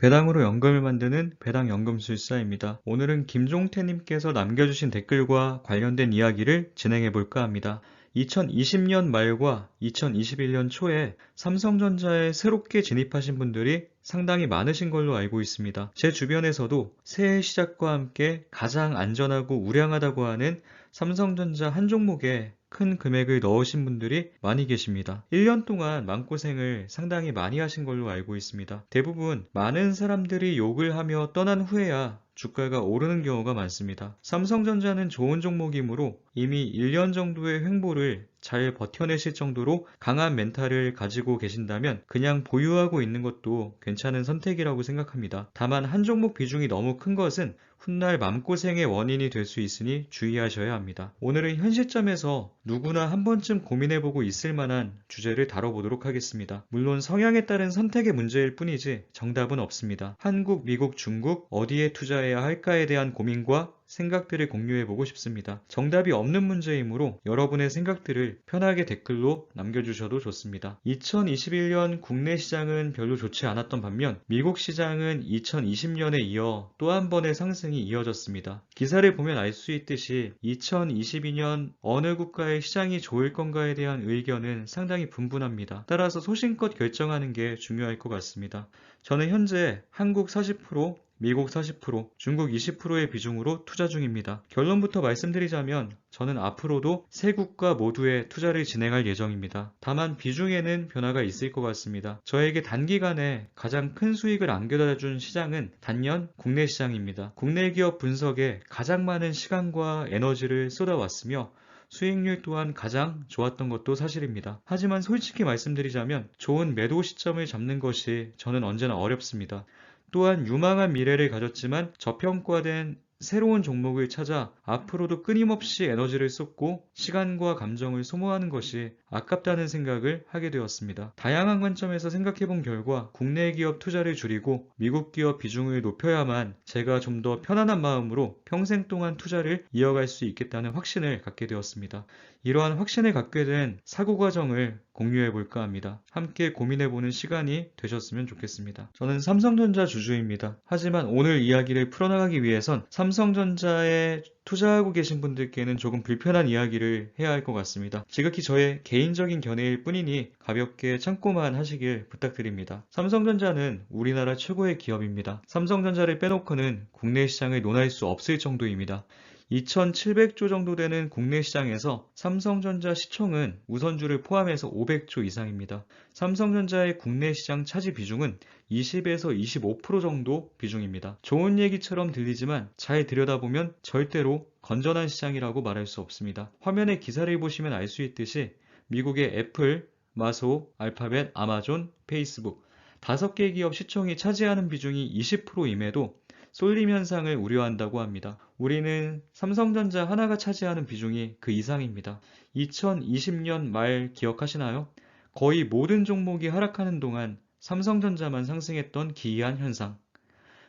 배당으로 연금을 만드는 배당연금술사입니다. 오늘은 김종태님께서 남겨주신 댓글과 관련된 이야기를 진행해 볼까 합니다. 2020년 말과 2021년 초에 삼성전자에 새롭게 진입하신 분들이 상당히 많으신 걸로 알고 있습니다. 제 주변에서도 새해 시작과 함께 가장 안전하고 우량하다고 하는 삼성전자 한 종목에 큰 금액을 넣으신 분들이 많이 계십니다. 1년 동안 마음고생을 상당히 많이 하신 걸로 알고 있습니다. 대부분 많은 사람들이 욕을 하며 떠난 후에야 주가가 오르는 경우가 많습니다. 삼성전자는 좋은 종목이므로 이미 1년 정도의 횡보를 잘 버텨내실 정도로 강한 멘탈을 가지고 계신다면 그냥 보유하고 있는 것도 괜찮은 선택이라고 생각합니다. 다만 한 종목 비중이 너무 큰 것은 훗날 마음고생의 원인이 될 수 있으니 주의하셔야 합니다. 오늘은 현 시점에서 누구나 한 번쯤 고민해보고 있을 만한 주제를 다뤄보도록 하겠습니다. 물론 성향에 따른 선택의 문제일 뿐이지 정답은 없습니다. 한국, 미국, 중국 어디에 투자해야 할까에 대한 고민과 생각들을 공유해보고 싶습니다. 정답이 없는 문제이므로 여러분의 생각들을 편하게 댓글로 남겨주셔도 좋습니다. 2021년 국내 시장은 별로 좋지 않았던 반면 미국 시장은 2020년에 이어 또 한 번의 상승이 이어졌습니다. 기사를 보면 알 수 있듯이 2022년 어느 국가의 시장이 좋을 건가에 대한 의견은 상당히 분분합니다. 따라서 소신껏 결정하는 게 중요할 것 같습니다. 저는 현재 한국 40%, 미국 40%, 중국 20%의 비중으로 투자 중입니다. 결론부터 말씀드리자면 저는 앞으로도 세 국가 모두에 투자를 진행할 예정입니다. 다만 비중에는 변화가 있을 것 같습니다. 저에게 단기간에 가장 큰 수익을 안겨다 준 시장은 단연 국내 시장입니다. 국내 기업 분석에 가장 많은 시간과 에너지를 쏟아왔으며 수익률 또한 가장 좋았던 것도 사실입니다. 하지만 솔직히 말씀드리자면 좋은 매도 시점을 잡는 것이 저는 언제나 어렵습니다. 또한 유망한 미래를 가졌지만 저평가된 새로운 종목을 찾아 앞으로도 끊임없이 에너지를 쏟고 시간과 감정을 소모하는 것이 아깝다는 생각을 하게 되었습니다. 다양한 관점에서 생각해본 결과 국내 기업 투자를 줄이고 미국 기업 비중을 높여야만 제가 좀 더 편안한 마음으로 평생 동안 투자를 이어갈 수 있겠다는 확신을 갖게 되었습니다. 이러한 확신을 갖게 된 사고 과정을 공유해 볼까 합니다. 함께 고민해보는 시간이 되셨으면 좋겠습니다. 저는 삼성전자 주주입니다. 하지만 오늘 이야기를 풀어나가기 위해선 삼성전자에 투자하고 계신 분들께는 조금 불편한 이야기를 해야 할 것 같습니다. 지극히 저의 개인적인 견해일 뿐이니 가볍게 참고만 하시길 부탁드립니다. 삼성전자는 우리나라 최고의 기업입니다. 삼성전자를 빼놓고는 국내 시장을 논할 수 없을 정도입니다. 2,700조 정도 되는 국내 시장에서 삼성전자 시총은 우선주를 포함해서 500조 이상입니다. 삼성전자의 국내 시장 차지 비중은 20에서 25% 정도 비중입니다. 좋은 얘기처럼 들리지만 잘 들여다보면 절대로 건전한 시장이라고 말할 수 없습니다. 화면에 기사를 보시면 알 수 있듯이 미국의 애플, 마소, 알파벳, 아마존, 페이스북 5개 기업 시총이 차지하는 비중이 20%임에도 쏠림 현상을 우려한다고 합니다. 우리는 삼성전자 하나가 차지하는 비중이 그 이상입니다. 2020년 말 기억하시나요? 거의 모든 종목이 하락하는 동안 삼성전자만 상승했던 기이한 현상.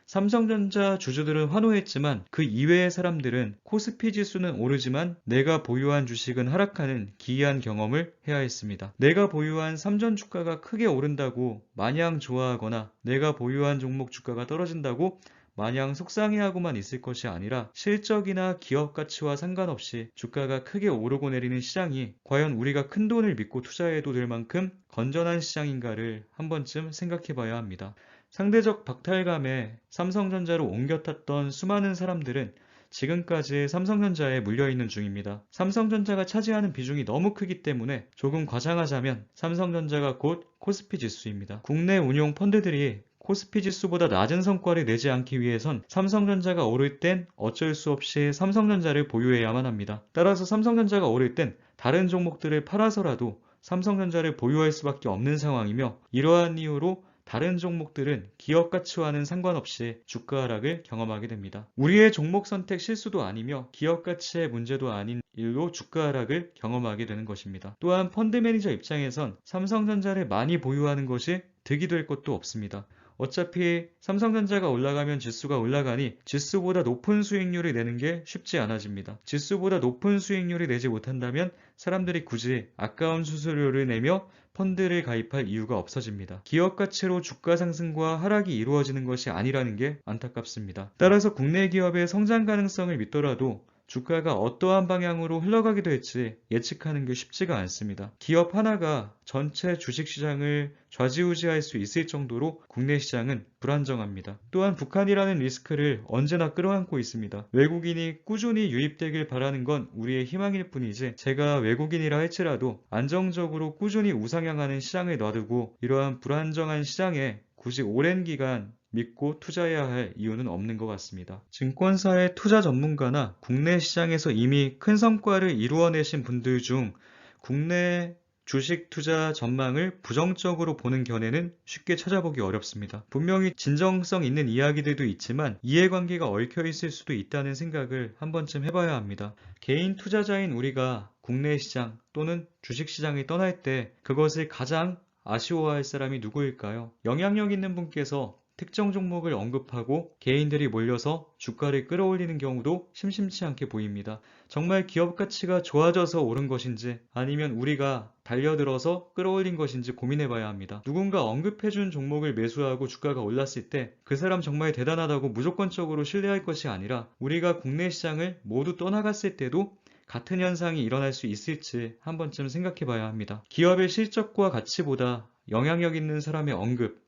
삼성전자 주주들은 환호했지만 그 이외의 사람들은 코스피 지수는 오르지만 내가 보유한 주식은 하락하는 기이한 경험을 해야 했습니다. 내가 보유한 삼전 주가가 크게 오른다고 마냥 좋아하거나 내가 보유한 종목 주가가 떨어진다고 마냥 속상해하고만 있을 것이 아니라 실적이나 기업 가치와 상관없이 주가가 크게 오르고 내리는 시장이 과연 우리가 큰 돈을 믿고 투자해도 될 만큼 건전한 시장인가를 한 번쯤 생각해 봐야 합니다. 상대적 박탈감에 삼성전자로 옮겨 탔던 수많은 사람들은 지금까지 삼성전자에 물려있는 중입니다. 삼성전자가 차지하는 비중이 너무 크기 때문에 조금 과장하자면 삼성전자가 곧 코스피 지수입니다. 국내 운용 펀드들이 코스피 지수보다 낮은 성과를 내지 않기 위해선 삼성전자가 오를 땐 어쩔 수 없이 삼성전자를 보유해야만 합니다. 따라서 삼성전자가 오를 땐 다른 종목들을 팔아서라도 삼성전자를 보유할 수밖에 없는 상황이며 이러한 이유로 다른 종목들은 기업 가치와는 상관없이 주가 하락을 경험하게 됩니다. 우리의 종목 선택 실수도 아니며 기업 가치의 문제도 아닌 일로 주가 하락을 경험하게 되는 것입니다. 또한 펀드 매니저 입장에선 삼성전자를 많이 보유하는 것이 득이 될 것도 없습니다. 어차피 삼성전자가 올라가면 지수가 올라가니 지수보다 높은 수익률을 내는 게 쉽지 않아집니다. 지수보다 높은 수익률을 내지 못한다면 사람들이 굳이 아까운 수수료를 내며 펀드를 가입할 이유가 없어집니다. 기업 가치로 주가 상승과 하락이 이루어지는 것이 아니라는 게 안타깝습니다. 따라서 국내 기업의 성장 가능성을 믿더라도 주가가 어떠한 방향으로 흘러가게 될지 예측하는 게 쉽지가 않습니다. 기업 하나가 전체 주식시장을 좌지우지할 수 있을 정도로 국내 시장은 불안정합니다. 또한 북한이라는 리스크를 언제나 끌어안고 있습니다. 외국인이 꾸준히 유입되길 바라는 건 우리의 희망일 뿐이지, 제가 외국인이라 할지라도 안정적으로 꾸준히 우상향하는 시장을 놔두고 이러한 불안정한 시장에 굳이 오랜 기간 믿고 투자해야 할 이유는 없는 것 같습니다. 증권사의 투자 전문가나 국내 시장에서 이미 큰 성과를 이루어내신 분들 중 국내 주식 투자 전망을 부정적으로 보는 견해는 쉽게 찾아보기 어렵습니다. 분명히 진정성 있는 이야기들도 있지만 이해관계가 얽혀 있을 수도 있다는 생각을 한 번쯤 해봐야 합니다. 개인 투자자인 우리가 국내 시장 또는 주식 시장을 떠날 때 그것을 가장 아쉬워할 사람이 누구일까요? 영향력 있는 분께서 특정 종목을 언급하고 개인들이 몰려서 주가를 끌어올리는 경우도 심심치 않게 보입니다. 정말 기업 가치가 좋아져서 오른 것인지 아니면 우리가 달려들어서 끌어올린 것인지 고민해봐야 합니다. 누군가 언급해준 종목을 매수하고 주가가 올랐을 때 그 사람 정말 대단하다고 무조건적으로 신뢰할 것이 아니라 우리가 국내 시장을 모두 떠나갔을 때도 같은 현상이 일어날 수 있을지 한 번쯤 생각해봐야 합니다. 기업의 실적과 가치보다 영향력 있는 사람의 언급,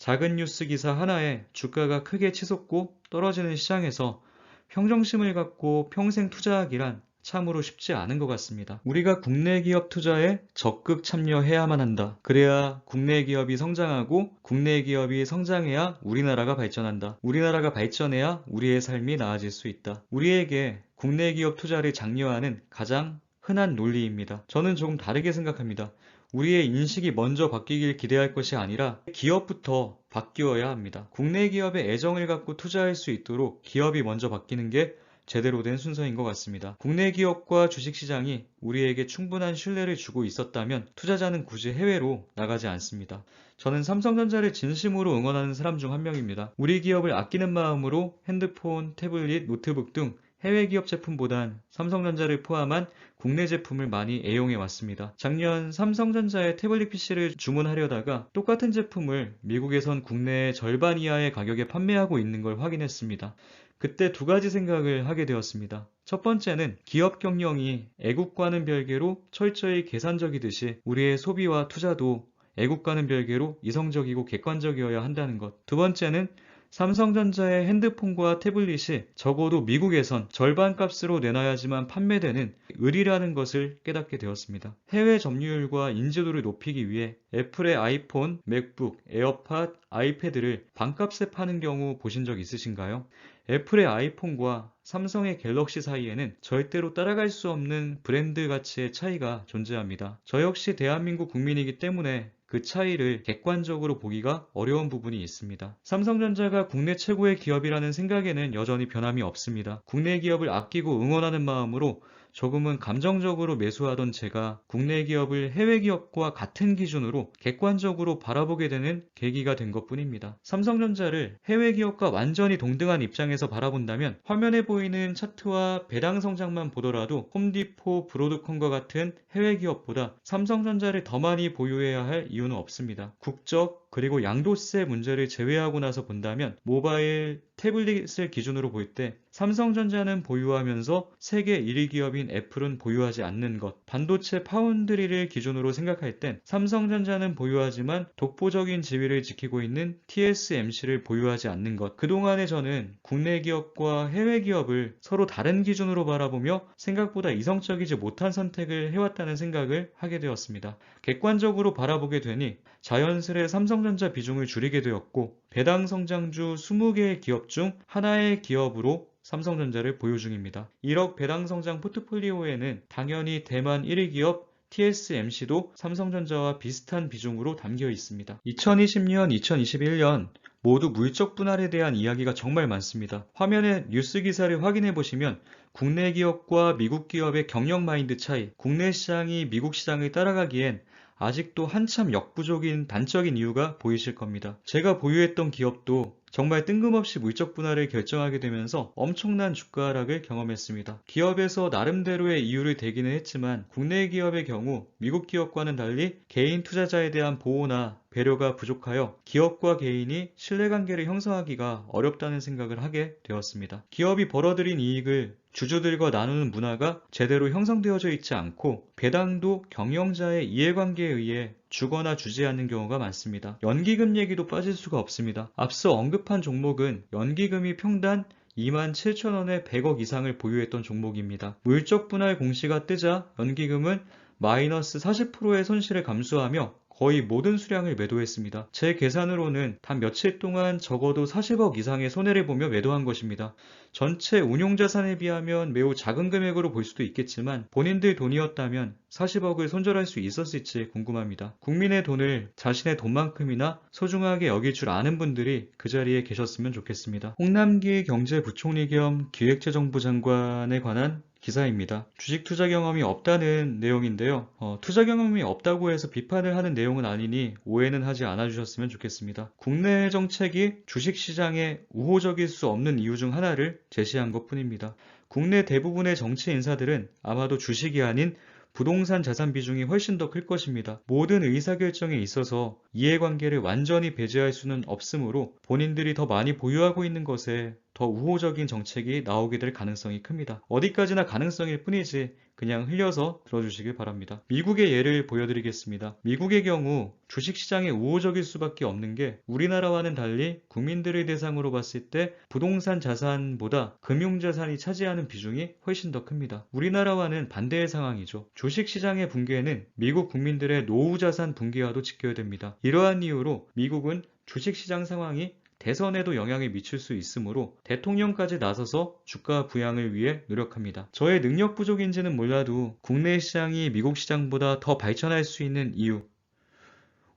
작은 뉴스 기사 하나에 주가가 크게 치솟고 떨어지는 시장에서 평정심을 갖고 평생 투자하기란 참으로 쉽지 않은 것 같습니다. 우리가 국내 기업 투자에 적극 참여해야만 한다. 그래야 국내 기업이 성장하고 국내 기업이 성장해야 우리나라가 발전한다. 우리나라가 발전해야 우리의 삶이 나아질 수 있다. 우리에게 국내 기업 투자를 장려하는 가장 흔한 논리입니다. 저는 조금 다르게 생각합니다. 우리의 인식이 먼저 바뀌길 기대할 것이 아니라 기업부터 바뀌어야 합니다. 국내 기업에 애정을 갖고 투자할 수 있도록 기업이 먼저 바뀌는 게 제대로 된 순서인 것 같습니다. 국내 기업과 주식시장이 우리에게 충분한 신뢰를 주고 있었다면 투자자는 굳이 해외로 나가지 않습니다. 저는 삼성전자를 진심으로 응원하는 사람 중 한 명입니다. 우리 기업을 아끼는 마음으로 핸드폰, 태블릿, 노트북 등 해외 기업 제품보단 삼성전자를 포함한 국내 제품을 많이 애용해 왔습니다. 작년 삼성전자의 태블릿 PC를 주문하려다가 똑같은 제품을 미국에선 국내의 절반 이하의 가격에 판매하고 있는 걸 확인했습니다. 그때 두 가지 생각을 하게 되었습니다. 첫 번째는 기업 경영이 애국과는 별개로 철저히 계산적이듯이 우리의 소비와 투자도 애국과는 별개로 이성적이고 객관적이어야 한다는 것. 두 번째는 삼성전자의 핸드폰과 태블릿이 적어도 미국에선 절반 값으로 내놔야지만 판매되는 의리라는 것을 깨닫게 되었습니다. 해외 점유율과 인지도를 높이기 위해 애플의 아이폰, 맥북, 에어팟, 아이패드를 반값에 파는 경우 보신 적 있으신가요? 애플의 아이폰과 삼성의 갤럭시 사이에는 절대로 따라갈 수 없는 브랜드 가치의 차이가 존재합니다. 저 역시 대한민국 국민이기 때문에 그 차이를 객관적으로 보기가 어려운 부분이 있습니다. 삼성전자가 국내 최고의 기업이라는 생각에는 여전히 변함이 없습니다. 국내 기업을 아끼고 응원하는 마음으로 조금은 감정적으로 매수하던 제가 국내 기업을 해외 기업과 같은 기준으로 객관적으로 바라보게 되는 계기가 된 것뿐입니다. 삼성전자를 해외 기업과 완전히 동등한 입장에서 바라본다면 화면에 보이는 차트와 배당 성장만 보더라도 홈디포, 브로드컴과 같은 해외 기업보다 삼성전자를 더 많이 보유해야 할 이유는 없습니다. 국적 그리고 양도세 문제를 제외하고 나서 본다면 모바일, 태블릿을 기준으로 볼 때 삼성전자는 보유하면서 세계 1위 기업인 애플은 보유하지 않는 것, 반도체 파운드리를 기준으로 생각할 땐 삼성전자는 보유하지만 독보적인 지위를 지키고 있는 TSMC를 보유하지 않는 것, 그동안에 저는 국내 기업과 해외 기업을 서로 다른 기준으로 바라보며 생각보다 이성적이지 못한 선택을 해왔다는 생각을 하게 되었습니다. 객관적으로 바라보게 되니 자연스레 삼성전자 비중을 줄이게 되었고 배당 성장주 20개의 기업 중 하나의 기업으로 삼성전자를 보유 중입니다. 1억 배당 성장 포트폴리오에는 당연히 대만 1위 기업 TSMC도 삼성전자와 비슷한 비중으로 담겨 있습니다. 2020년, 2021년 모두 물적 분할에 대한 이야기가 정말 많습니다. 화면에 뉴스 기사를 확인해 보시면 국내 기업과 미국 기업의 경영 마인드 차이, 국내 시장이 미국 시장을 따라가기엔 아직도 한참 역부족인 단적인 이유가 보이실 겁니다. 제가 보유했던 기업도 정말 뜬금없이 물적 분할을 결정하게 되면서 엄청난 주가 하락을 경험했습니다. 기업에서 나름대로의 이유를 대기는 했지만 국내 기업의 경우 미국 기업과는 달리 개인 투자자에 대한 보호나 배려가 부족하여 기업과 개인이 신뢰관계를 형성하기가 어렵다는 생각을 하게 되었습니다. 기업이 벌어들인 이익을 주주들과 나누는 문화가 제대로 형성되어져 있지 않고 배당도 경영자의 이해관계에 의해 주거나 주지 않는 경우가 많습니다. 연기금 얘기도 빠질 수가 없습니다. 앞서 언급한 종목은 연기금이 평단 27,000원에 100억 이상을 보유했던 종목입니다. 물적 분할 공시가 뜨자 연기금은 마이너스 40%의 손실을 감수하며 거의 모든 수량을 매도했습니다. 제 계산으로는 단 며칠 동안 적어도 40억 이상의 손해를 보며 매도한 것입니다. 전체 운용자산에 비하면 매우 작은 금액으로 볼 수도 있겠지만 본인들 돈이었다면 40억을 손절할 수 있었을지 궁금합니다. 국민의 돈을 자신의 돈만큼이나 소중하게 여길 줄 아는 분들이 그 자리에 계셨으면 좋겠습니다. 홍남기 경제부총리 겸 기획재정부 장관에 관한 기사입니다. 주식 투자 경험이 없다는 내용인데요. 투자 경험이 없다고 해서 비판을 하는 내용은 아니니 오해는 하지 않아 주셨으면 좋겠습니다. 국내 정책이 주식시장에 우호적일 수 없는 이유 중 하나를 제시한 것 뿐입니다. 국내 대부분의 정치 인사들은 아마도 주식이 아닌 부동산 자산 비중이 훨씬 더 클 것입니다. 모든 의사결정에 있어서 이해관계를 완전히 배제할 수는 없으므로 본인들이 더 많이 보유하고 있는 것에 더 우호적인 정책이 나오게 될 가능성이 큽니다. 어디까지나 가능성일 뿐이지 그냥 흘려서 들어주시길 바랍니다. 미국의 예를 보여드리겠습니다. 미국의 경우 주식시장에 우호적일 수밖에 없는 게 우리나라와는 달리 국민들을 대상으로 봤을 때 부동산 자산보다 금융자산이 차지하는 비중이 훨씬 더 큽니다. 우리나라와는 반대의 상황이죠. 주식시장의 붕괴는 미국 국민들의 노후자산 붕괴와도 직결됩니다. 이러한 이유로 미국은 주식시장 상황이 대선에도 영향을 미칠 수 있으므로 대통령까지 나서서 주가 부양을 위해 노력합니다. 저의 능력 부족인지는 몰라도 국내 시장이 미국 시장보다 더 발전할 수 있는 이유,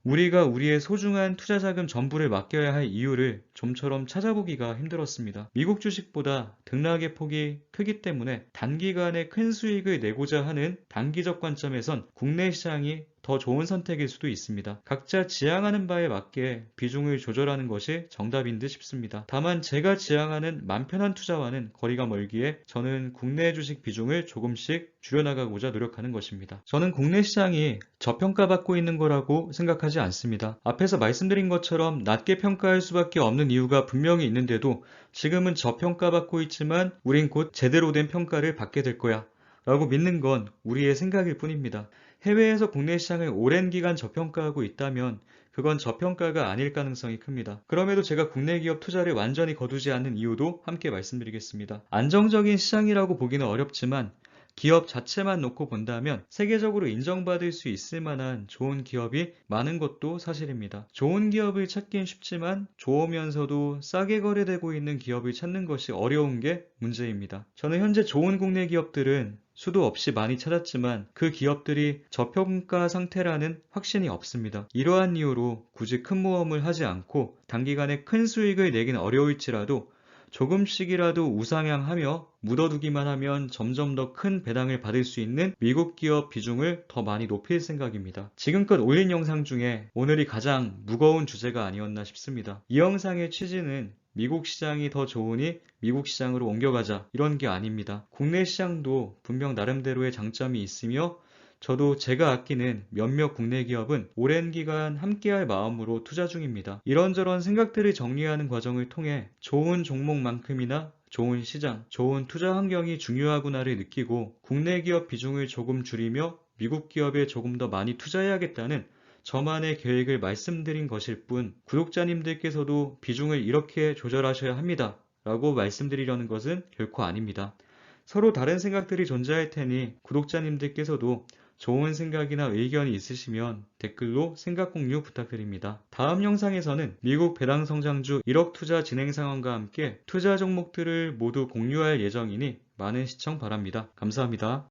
우리가 우리의 소중한 투자 자금 전부를 맡겨야 할 이유를 좀처럼 찾아보기가 힘들었습니다. 미국 주식보다 등락의 폭이 크기 때문에 단기간에 큰 수익을 내고자 하는 단기적 관점에선 국내 시장이 더 좋은 선택일 수도 있습니다. 각자 지향하는 바에 맞게 비중을 조절하는 것이 정답인 듯 싶습니다. 다만 제가 지향하는 맘 편한 투자와는 거리가 멀기에 저는 국내 주식 비중을 조금씩 줄여나가고자 노력하는 것입니다. 저는 국내 시장이 저평가받고 있는 거라고 생각하지 않습니다. 앞에서 말씀드린 것처럼 낮게 평가할 수밖에 없는 이유가 분명히 있는데도 지금은 저평가받고 있지만 우린 곧 제대로 된 평가를 받게 될 거야 라고 믿는 건 우리의 생각일 뿐입니다. 해외에서 국내 시장을 오랜 기간 저평가하고 있다면 그건 저평가가 아닐 가능성이 큽니다. 그럼에도 제가 국내 기업 투자를 완전히 거두지 않는 이유도 함께 말씀드리겠습니다. 안정적인 시장이라고 보기는 어렵지만 기업 자체만 놓고 본다면 세계적으로 인정받을 수 있을 만한 좋은 기업이 많은 것도 사실입니다. 좋은 기업을 찾긴 쉽지만 좋으면서도 싸게 거래되고 있는 기업을 찾는 것이 어려운 게 문제입니다. 저는 현재 좋은 국내 기업들은 수도 없이 많이 찾았지만 그 기업들이 저평가 상태라는 확신이 없습니다. 이러한 이유로 굳이 큰 모험을 하지 않고 단기간에 큰 수익을 내긴 어려울지라도 조금씩이라도 우상향하며 묻어두기만 하면 점점 더 큰 배당을 받을 수 있는 미국 기업 비중을 더 많이 높일 생각입니다. 지금껏 올린 영상 중에 오늘이 가장 무거운 주제가 아니었나 싶습니다. 이 영상의 취지는 미국 시장이 더 좋으니 미국 시장으로 옮겨가자 이런 게 아닙니다. 국내 시장도 분명 나름대로의 장점이 있으며 저도 제가 아끼는 몇몇 국내 기업은 오랜 기간 함께할 마음으로 투자 중입니다. 이런저런 생각들을 정리하는 과정을 통해 좋은 종목만큼이나 좋은 시장, 좋은 투자 환경이 중요하구나를 느끼고 국내 기업 비중을 조금 줄이며 미국 기업에 조금 더 많이 투자해야겠다는 저만의 계획을 말씀드린 것일 뿐 구독자님들께서도 비중을 이렇게 조절하셔야 합니다 라고 말씀드리려는 것은 결코 아닙니다. 서로 다른 생각들이 존재할 테니 구독자님들께서도 좋은 생각이나 의견이 있으시면 댓글로 생각 공유 부탁드립니다. 다음 영상에서는 미국 배당 성장주 1억 투자 진행 상황과 함께 투자 종목들을 모두 공유할 예정이니 많은 시청 바랍니다. 감사합니다.